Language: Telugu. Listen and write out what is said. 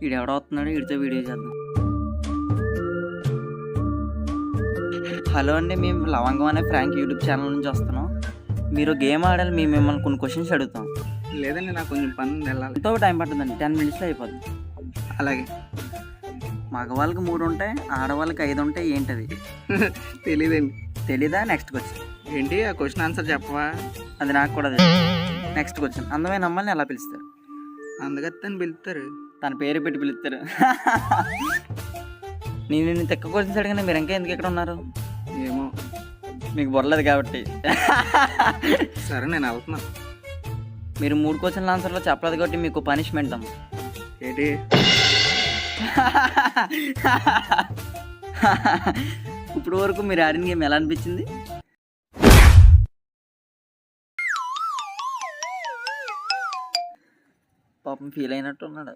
ఈడెవడో వస్తున్నాడు, వీడితో వీడియో చేద్దాం. హలో అండి, మేము లవంగం అనే ఫ్రాంక్ యూట్యూబ్ ఛానల్ నుంచి వస్తున్నాం. మీరు గేమ్ ఆడాలి, మేము మిమ్మల్ని కొన్ని క్వశ్చన్స్ అడుగుతాం. లేదండి, నాకు కొంచెం పని ఉంది, వెళ్ళాలి. ఎంతో టైం పడుతుందండి, 10 minutesలో అయిపోద్ది. అలాగే. మగవాళ్ళకి 3 ఉంటాయి, ఆడవాళ్ళకి 5 ఉంటాయి. ఏంటది? తెలీదండి. తెలీదా? Next question. ఏంటి ఆ క్వశ్చన్ ఆన్సర్ చెప్పవా? అది నాకు కూడా తెలియదు. Next question. అందమైన అమ్మాయిని ఎలా పిలుస్తారు? అందగత్తని పిలుస్తారు. తన పేరు పెట్టి పిలుస్తారు. నేను తెక్క క్వశ్చన్స్ అడిగినా మీరు ఇంకా ఎందుకు ఇక్కడ ఉన్నారు? ఏమో, మీకు బొరలేదు కాబట్టి. సరే నేను వెళ్తున్నా. మీరు 3 క్వశ్చన్ల ఆన్సర్లో చెప్పలేదు కాబట్టి మీకు పనిష్మెంట్ ఉంది. ఏంటి? ఇప్పుడు వరకు మీరు ఆడిన గేమ్ ఎలా అనిపించింది? పాపం ఫీల్ అయినట్టు ఉన్నాడు.